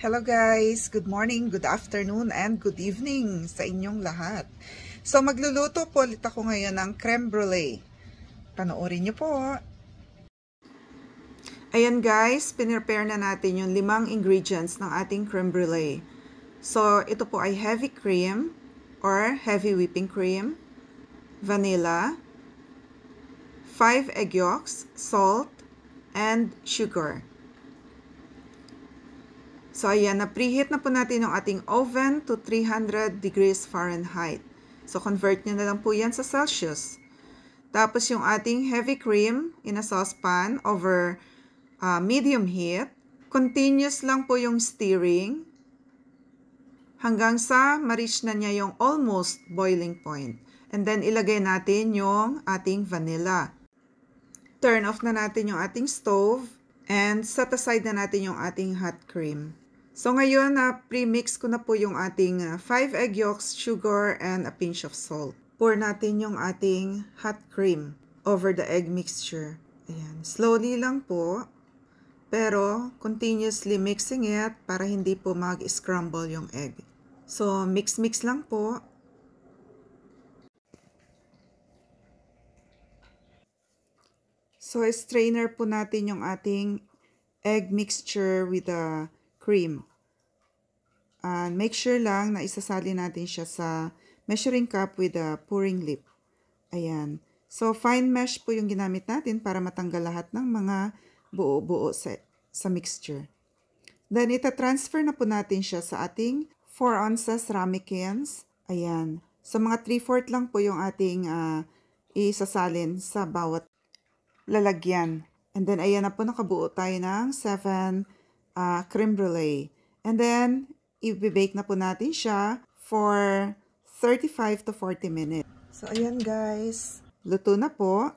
Hello guys! Good morning, good afternoon, and good evening sa inyong lahat. So magluluto po ulit ako ngayon ng creme brulee. Panoorin niyo po. Ayan guys, pinrepare na natin yung 5 ingredients ng ating creme brulee. So ito po ay heavy cream or heavy whipping cream, vanilla, 5 egg yolks, salt, and sugar. So, ayan, na-preheat na po natin yung ating oven to 300 degrees Fahrenheit. So, convert nyo na lang po yan sa Celsius. Tapos, yung ating heavy cream in a saucepan over medium heat. Continuous lang po yung stirring hanggang sa ma-reach na niya yung almost boiling point. And then, ilagay natin yung ating vanilla. Turn off na natin yung ating stove and set aside na natin yung ating hot cream. So ngayon, pre-mix ko na po yung ating 5 egg yolks, sugar, and a pinch of salt. Pour natin yung ating hot cream over the egg mixture. Ayan. Slowly lang po, pero continuously mixing it para hindi po mag-scramble yung egg. So, mix-mix lang po. So, strainer po natin yung ating egg mixture with the cream. And make sure lang na isasali natin siya sa measuring cup with a pouring lip. Ayan. So, fine mesh po yung ginamit natin para matanggal lahat ng mga buo-buo sa mixture. Then, ita-transfer na po natin siya sa ating 4 ounces ramekins. Ayan. So, mga 3/4 lang po yung ating isasalin sa bawat lalagyan. And then, ayan na po, nakabuo tayo ng 7 creme brulee. And then, i-bake na po natin siya for 35 to 40 minutes. So, ayan guys. Luto na po.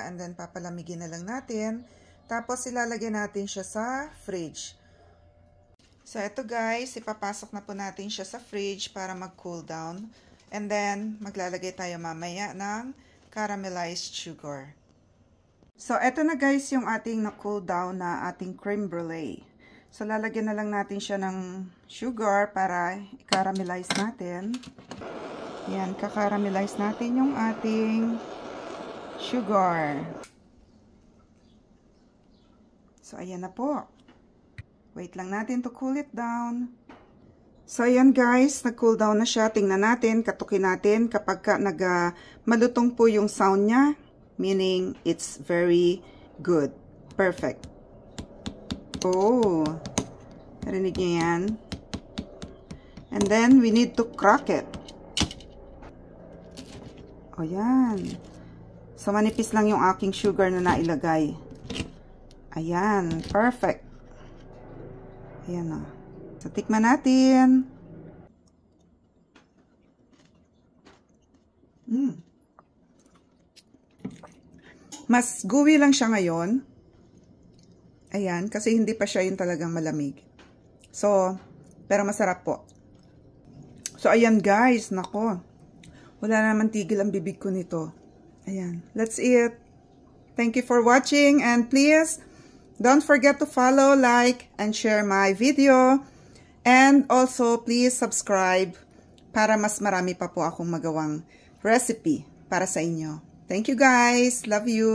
And then, papalamigin na lang natin. Tapos, ilalagay natin siya sa fridge. So, eto guys, ipapasok na po natin siya sa fridge para mag-cool down. And then, maglalagay tayo mamaya ng caramelized sugar. So, eto na guys yung ating na-cool down na ating creme brulee. So, lalagyan na lang natin siya ng sugar para i-caramelize natin. Yan, kakaramelize natin yung ating sugar. So, ayan na po. Wait lang natin to cool it down. So, ayan guys, nag-cool down na siya. Tingnan natin, katukin natin kapag malutong po yung sound niya. Meaning, it's very good. Perfect. Oh, narinig niyo yan? And then, we need to crack it. O, yan. So, manipis lang yung aking sugar na nailagay. Ayan, perfect. Ayan o. So, tikman natin. Mas gooey lang siya ngayon. Ayan, kasi hindi pa siya yung talagang malamig. So, pero masarap po. So, ayan guys, nako. Wala naman tigil ang bibig ko nito. Ayan, let's eat. Thank you for watching and please, don't forget to follow, like, and share my video. And also, please subscribe para mas marami pa po akong magawang recipe para sa inyo. Thank you guys. Love you.